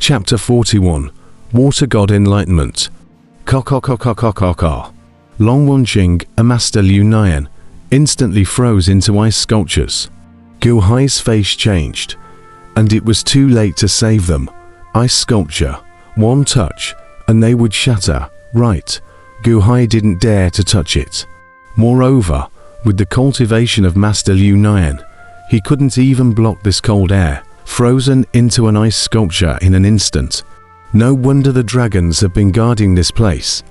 Chapter 41. Water God Enlightenment. Ka. Long Wanjing, a Master Liu Nian, instantly froze into ice sculptures. Gu Hai's face changed, and it was too late to save them. Ice sculpture, one touch, and they would shatter. Right, Gu Hai didn't dare to touch it. Moreover, with the cultivation of Master Liu Nian, he couldn't even block this cold air, frozen into an ice sculpture in an instant. No wonder the dragons have been guarding this place,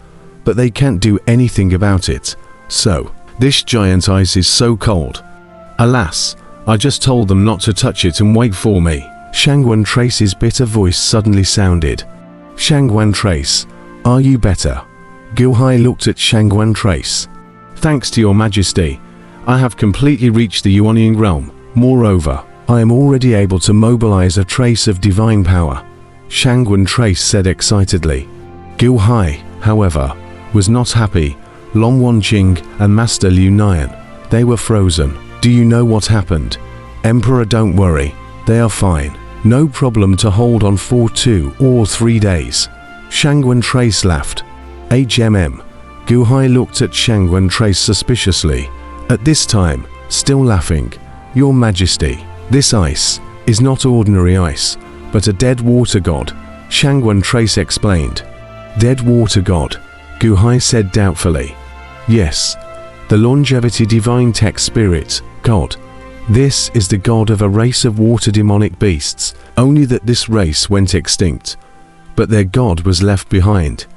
but they can't do anything about it. So, this giant ice is so cold. Alas, I just told them not to touch it and wait for me. Shangwan Trace's bitter voice suddenly sounded. Shangwan Trace, are you better? Gu Hai looked at Shangwan Trace. Thanks to your majesty, I have completely reached the Yuanying realm. Moreover, I am already able to mobilize a trace of divine power, Shangwan Trace said excitedly. Gu Hai, however, was not happy. Long Wanjing and Master Liu Nian, they were frozen. Do you know what happened? Emperor, don't worry, they are fine. No problem to hold on for 2 or 3 days. Shangwan Trace laughed. HMM. Gu Hai looked at Shangwan Trace suspiciously. At this time, still laughing. Your Majesty, this ice is not ordinary ice, but a dead water god, Shangwan Trace explained. Dead water god, Gu Hai said doubtfully. Yes, the longevity divine tech spirit, god. This is the god of a race of water demonic beasts, only that this race went extinct. But their god was left behind,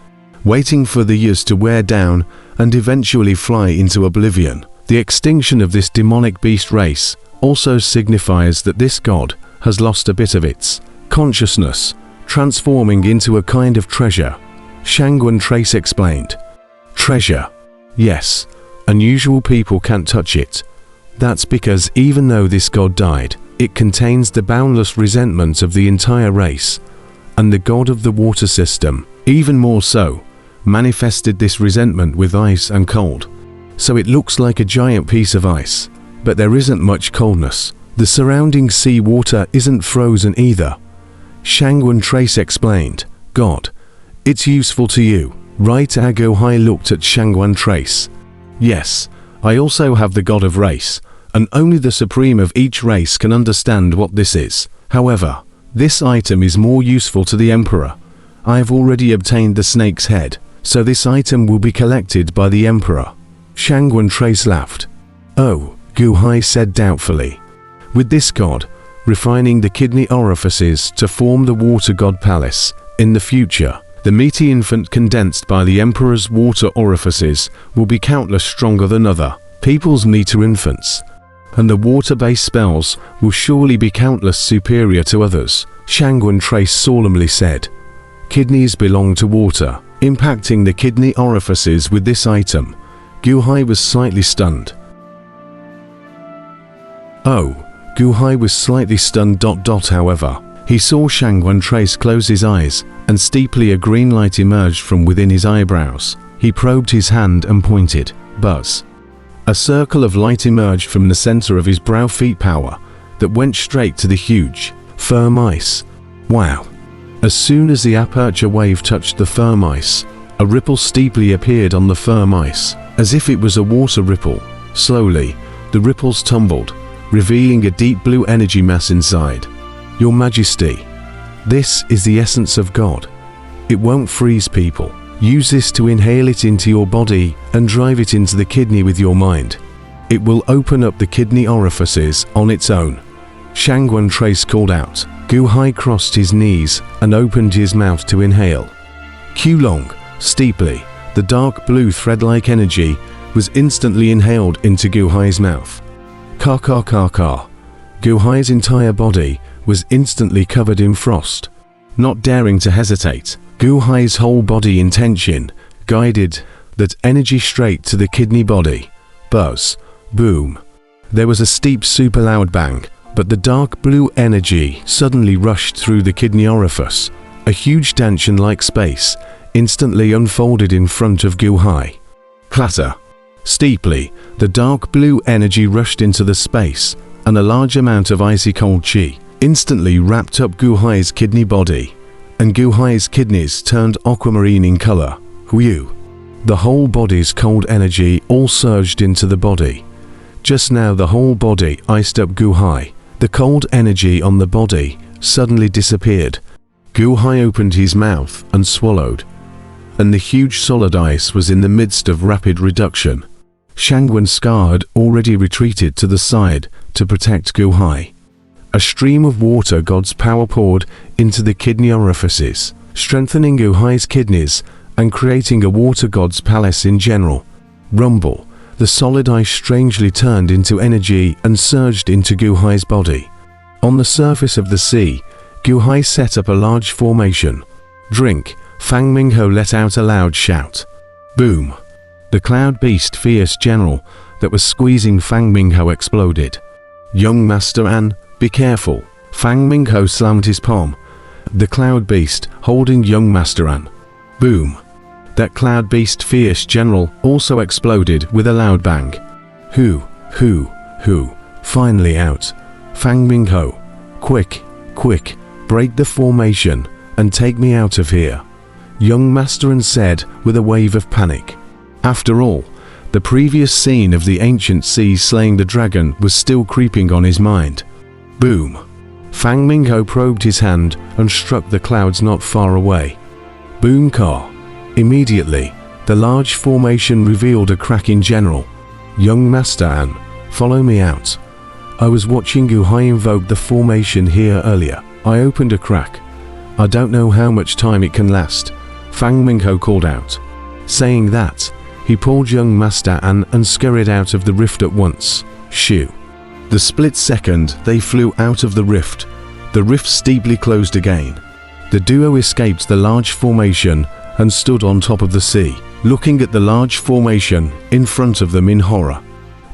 waiting for the years to wear down and eventually fly into oblivion. The extinction of this demonic beast race also signifies that this god has lost a bit of its consciousness, transforming into a kind of treasure, Shangwan Trace explained. Treasure? Yes, unusual people can't touch it. That's because even though this god died, it contains the boundless resentment of the entire race, and the god of the water system, even more so, manifested this resentment with ice and cold. So it looks like a giant piece of ice, but there isn't much coldness. The surrounding sea water isn't frozen either. Shangwan Trace explained. God, it's useful to you, right? Gu Hai looked at Shangwan Trace. Yes, I also have the god of race, and only the supreme of each race can understand what this is. However, this item is more useful to the Emperor. I have already obtained the snake's head, so this item will be collected by the Emperor. Shangwan Trace laughed. Oh, Gu Hai said doubtfully. With this god, refining the kidney orifices to form the water god palace, in the future, the meaty infant condensed by the Emperor's water orifices will be countless stronger than other people's meter infants, and the water-based spells will surely be countless superior to others, Shangwan Trace solemnly said. Kidneys belong to water, impacting the kidney orifices with this item. Gu Hai was slightly stunned. Oh, Gu Hai was slightly stunned. However, he saw Shangwan Trace close his eyes, and steeply a green light emerged from within his eyebrows. He probed his hand and pointed. Buzz. A circle of light emerged from the center of his brow feet power that went straight to the huge, firm ice. Wow. As soon as the aperture wave touched the firm ice, a ripple steeply appeared on the firm ice, as if it was a water ripple. Slowly, the ripples tumbled, revealing a deep blue energy mass inside. Your Majesty, this is the essence of God. It won't freeze people. Use this to inhale it into your body and drive it into the kidney with your mind. It will open up the kidney orifices on its own. Shangwan Trace called out. Gu Hai crossed his knees and opened his mouth to inhale. Qulong, steeply, the dark blue thread-like energy was instantly inhaled into Gu Hai's mouth. Ka. Gu Hai's entire body was instantly covered in frost. Not daring to hesitate, Gu Hai's whole body intention guided that energy straight to the kidney body. Buzz. Boom. There was a steep super loud bang, but the dark blue energy suddenly rushed through the kidney orifice. A huge stanchion-like space instantly unfolded in front of Gu Hai. Clatter. Steeply, the dark blue energy rushed into the space, and a large amount of icy cold chi instantly wrapped up Gu Hai's kidney body. and Gu Hai's kidneys turned aquamarine in color. Whew! The whole body's cold energy all surged into the body. Just now the whole body iced up Gu Hai. The cold energy on the body suddenly disappeared. Gu Hai opened his mouth and swallowed, and the huge solid ice was in the midst of rapid reduction. Shangwen Scar had already retreated to the side to protect Gu Hai. A stream of water god's power poured into the kidney orifices, strengthening Gu Hai's kidneys and creating a water god's palace in general. Rumble. The solid ice strangely turned into energy and surged into Gu Hai's body. On the surface of the sea, Gu Hai set up a large formation. Drink. Fang Mingho let out a loud shout. Boom! The cloud beast fierce general that was squeezing Fang Mingho exploded. Young Master An, be careful. Fang Mingho slammed his palm. The cloud beast holding young Master An. Boom! That cloud beast fierce general also exploded with a loud bang. Who, finally out. Fang Mingho, quick, break the formation and take me out of here, young Master An said with a wave of panic. After all, the previous scene of the ancient sea slaying the dragon was still creeping on his mind. Boom! Fang Mingho probed his hand and struck the clouds not far away. Boom ka! Immediately, the large formation revealed a crack in general. Young Master An, follow me out. I was watching Gu Hai invoke the formation here earlier. I opened a crack. I don't know how much time it can last, Fang Mingho called out. Saying that, he pulled young Master An and scurried out of the rift at once. Shoo! The split second they flew out of the rift steeply closed again. The duo escaped the large formation and stood on top of the sea, looking at the large formation in front of them in horror.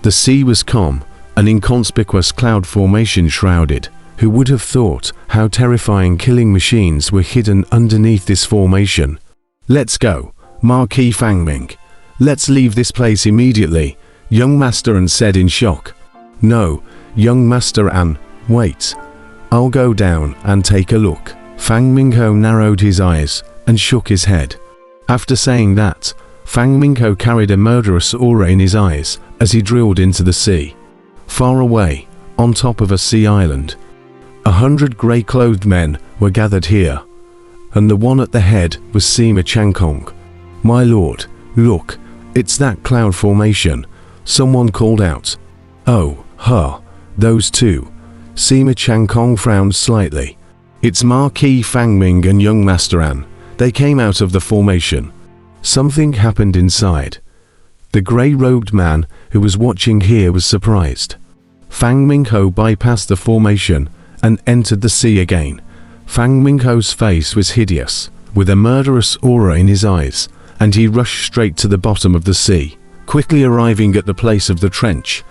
The sea was calm, an inconspicuous cloud formation shrouded. Who would have thought how terrifying killing machines were hidden underneath this formation? Let's go, Marquis Fangming. Let's leave this place immediately, young Master An said in shock. No, young Master An, wait. I'll go down and take a look. Fang Mingho narrowed his eyes and shook his head. After saying that, Fang Mingho carried a murderous aura in his eyes as he drilled into the sea. Far away, on top of a sea island, 100 grey-clothed men were gathered here, and the one at the head was Sima Changkong. My lord, look, it's that cloud formation, someone called out. Oh, those two. Sima Changkong frowned slightly. It's Marquis Fangming and young Master An. They came out of the formation. Something happened inside. The grey-robed man who was watching here was surprised. Fang Mingho bypassed the formation and entered the sea again. Fang Mingho's face was hideous, with a murderous aura in his eyes, and he rushed straight to the bottom of the sea, quickly arriving at the place of the trench,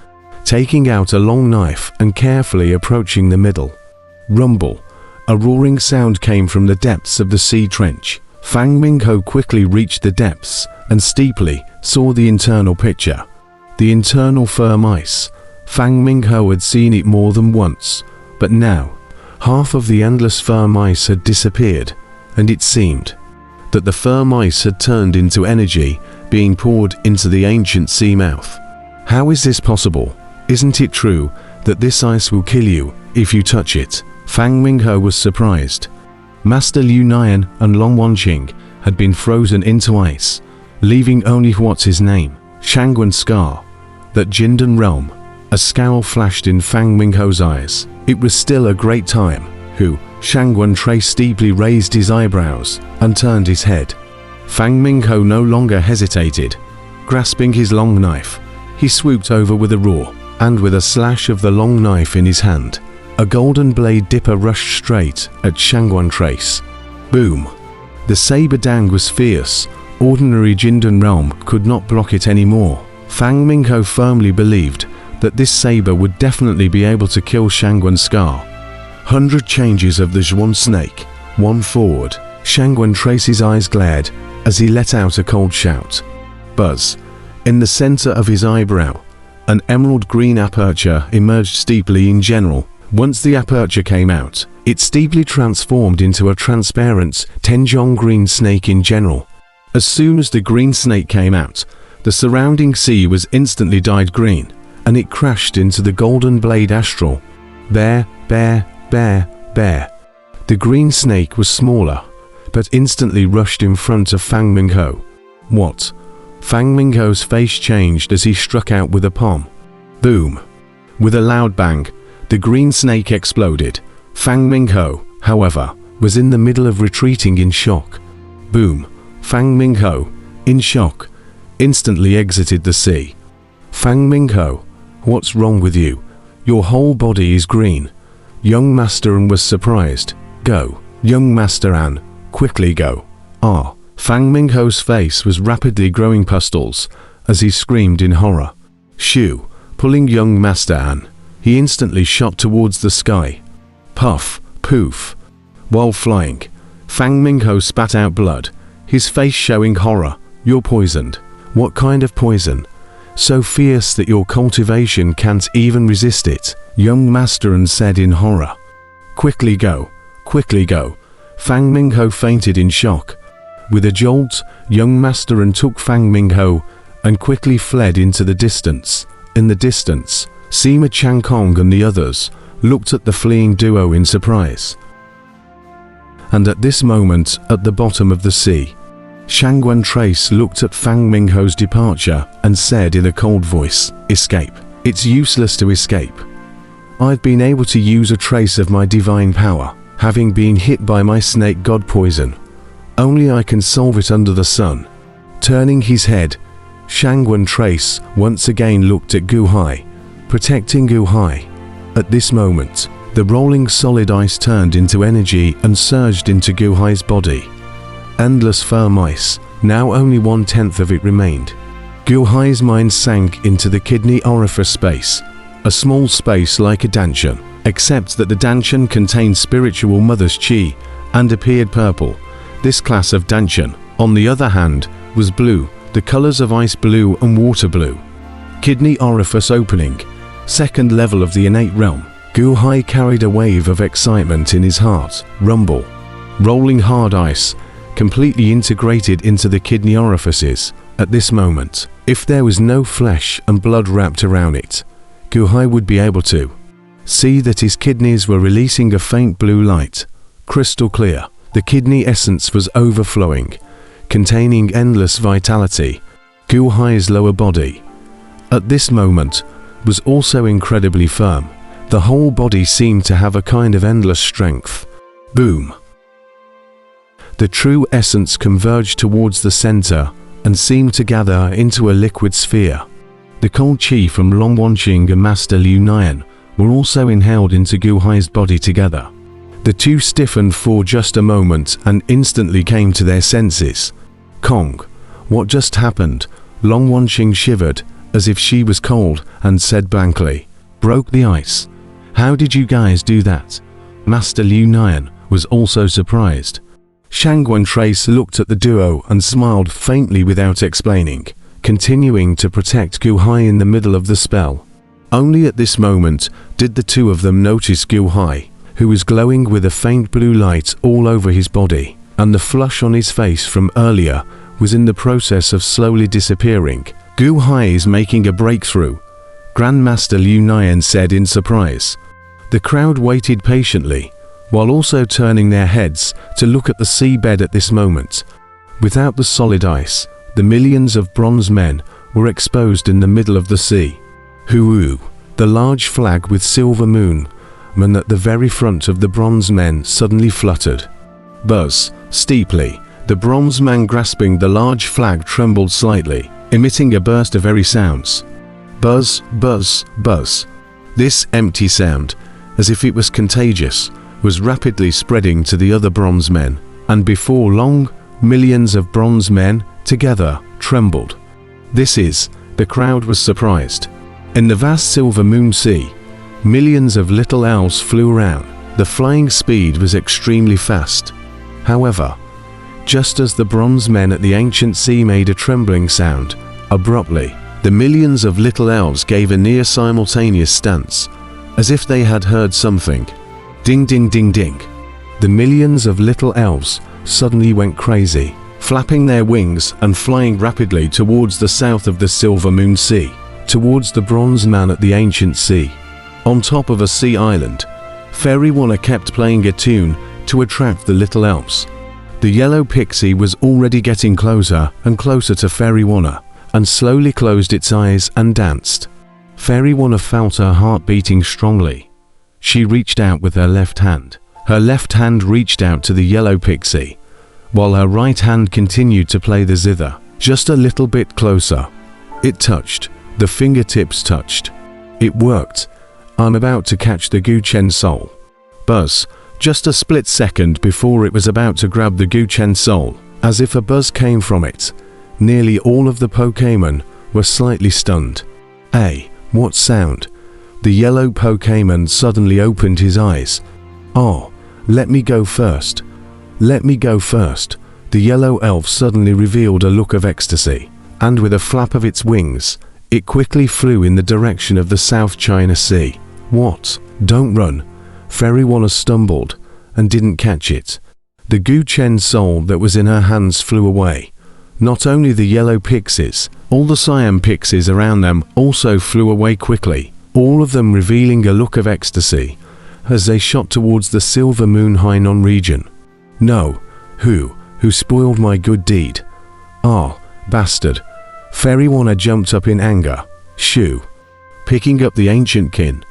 taking out a long knife and carefully approaching the middle. Rumble! A roaring sound came from the depths of the sea trench. Fang Mingho quickly reached the depths and steeply saw the internal picture. The internal firm ice. Fang Mingho had seen it more than once, but now, half of the endless firm ice had disappeared, and it seemed that the firm ice had turned into energy being poured into the ancient sea mouth. How is this possible? Isn't it true that this ice will kill you if you touch it? Fang Mingho was surprised. Master Liu Nian and Long Wanqing had been frozen into ice, leaving only what's his name, Shangwen Scar, that Jindan realm. A scowl flashed in Fang Mingho's eyes. It was still a great time. Who? Shangwen Trace deeply raised his eyebrows and turned his head. Fang Mingho no longer hesitated. Grasping his long knife, he swooped over with a roar, and with a slash of the long knife in his hand, a golden blade dipper rushed straight at Shangwen Trace. Boom! The saber dang was fierce. Ordinary Jindan realm could not block it anymore. Fang Mingho firmly believed that this saber would definitely be able to kill Shangwen Scar. 100 changes of the Zhuan snake, one forward. Shangwen Trace's eyes glared as he let out a cold shout. Buzz. In the center of his eyebrow, an emerald green aperture emerged steeply in general. Once the aperture came out, it steeply transformed into a transparent, Tenjong green snake in general. As soon as the green snake came out, the surrounding sea was instantly dyed green, and it crashed into the golden blade astral. Bear, bear, bear, bear. The green snake was smaller, but instantly rushed in front of Fang Mingho. What? Fang Mingho's face changed as he struck out with a palm. Boom! With a loud bang, the green snake exploded. Fang Mingho, however, was in the middle of retreating in shock. Boom! Fang Mingho, in shock, instantly exited the sea. Fang Mingho, what's wrong with you? Your whole body is green. Young Master An was surprised. Go, young Master An, quickly go. Ah! Fang Mingho's face was rapidly growing pustules as he screamed in horror. Shoo! Pulling young Master An, he instantly shot towards the sky. Puff, poof. While flying, Fang Mingho spat out blood, his face showing horror. You're poisoned. What kind of poison? So fierce that your cultivation can't even resist it, young Master An said in horror. Quickly go, quickly go. Fang Mingho fainted in shock. With a jolt, young Master An took Fang Mingho and quickly fled into the distance. In the distance, Sima Changkong and the others looked at the fleeing duo in surprise. And at this moment, at the bottom of the sea, Shangguan Trace looked at Fang Mingho's departure and said in a cold voice, "Escape. It's useless to escape. I've been able to use a trace of my divine power, having been hit by my snake god poison. Only I can solve it under the sun." Turning his head, Shangguan Trace once again looked at Gu Hai, protecting Gu Hai. At this moment, the rolling solid ice turned into energy and surged into Gu Hai's body. Endless firm ice, now only 1/10 of it remained. Gu Hai's mind sank into the kidney orifice space, a small space like a danchan, except that the danchan contained spiritual mother's chi and appeared purple. This class of danchan, on the other hand, was blue, the colors of ice blue and water blue. Kidney orifice opening, second level of the innate realm. Gu Hai carried a wave of excitement in his heart. Rumble. Rolling hard ice, completely integrated into the kidney orifices. At this moment, if there was no flesh and blood wrapped around it, Gu Hai would be able to see that his kidneys were releasing a faint blue light. Crystal clear, the kidney essence was overflowing, containing endless vitality. Gu Hai's lower body, at this moment, was also incredibly firm. The whole body seemed to have a kind of endless strength. Boom! The true essence converged towards the center and seemed to gather into a liquid sphere. The cold chi from Long Wanqing and Master Liu Nian were also inhaled into Gu Hai's body together. The two stiffened for just a moment and instantly came to their senses. Kong, what just happened? Long Wanqing shivered, as if she was cold, and said blankly, "Broke the ice. How did you guys do that?" Master Liu Nian was also surprised. Shangguan Trace looked at the duo and smiled faintly without explaining, continuing to protect Gu Hai in the middle of the spell. Only at this moment did the two of them notice Gu Hai, who was glowing with a faint blue light all over his body, and the flush on his face from earlier was in the process of slowly disappearing. Gu Hai is making a breakthrough, Grandmaster Liu Nian said in surprise. The crowd waited patiently, while also turning their heads to look at the seabed at this moment. Without the solid ice, the millions of bronze men were exposed in the middle of the sea. Huu, the large flag with silver moon, and at the very front of the bronze men suddenly fluttered. Buzz, steeply, the bronze man grasping the large flag trembled slightly, emitting a burst of airy sounds. Buzz, buzz, buzz. This empty sound, as if it was contagious, was rapidly spreading to the other bronze men, and before long, millions of bronze men, together, trembled. The crowd was surprised. In the vast silver moon sea, millions of little owls flew around. The flying speed was extremely fast. However, just as the bronze men at the ancient sea made a trembling sound, abruptly, the millions of little owls gave a near simultaneous stance. as if they had heard something. Ding ding ding ding. The millions of little elves suddenly went crazy, flapping their wings and flying rapidly towards the south of the Silver Moon Sea, towards the Bronze Man at the ancient sea. On top of a sea island, Fairy Wanna kept playing a tune to attract the little elves. The yellow pixie was already getting closer and closer to Fairy Wanna, and slowly closed its eyes and danced. Fairy Wanna felt her heart beating strongly. She reached out with her left hand. Her left hand reached out to the yellow pixie, while her right hand continued to play the zither, just a little bit closer. It touched. The fingertips touched. It worked. I'm about to catch the Guchen soul. Buzz. Just a split second before it was about to grab the Guchen soul, as if a buzz came from it. Nearly all of the Pokémon were slightly stunned. What sound? The yellow Pokémon suddenly opened his eyes. Oh, let me go first. Let me go first. The yellow elf suddenly revealed a look of ecstasy, and with a flap of its wings, it quickly flew in the direction of the South China Sea. What? Don't run. Fairy Wanna stumbled and didn't catch it. The Guchen soul that was in her hands flew away. Not only the yellow pixies, all the cyan pixies around them also flew away quickly, all of them revealing a look of ecstasy as they shot towards the Silver Moon Hainan region. No, who spoiled my good deed? Ah, bastard. Fairy Wanna jumped up in anger. Shoo. Picking up the ancient kin,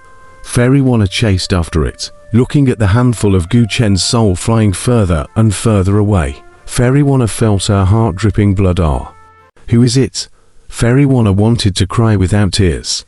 Fairy Wanna chased after it, looking at the handful of Guchen's soul flying further and further away. Fairy Wanna felt her heart dripping blood. Who is it? Fairy Wanna wanted to cry without tears.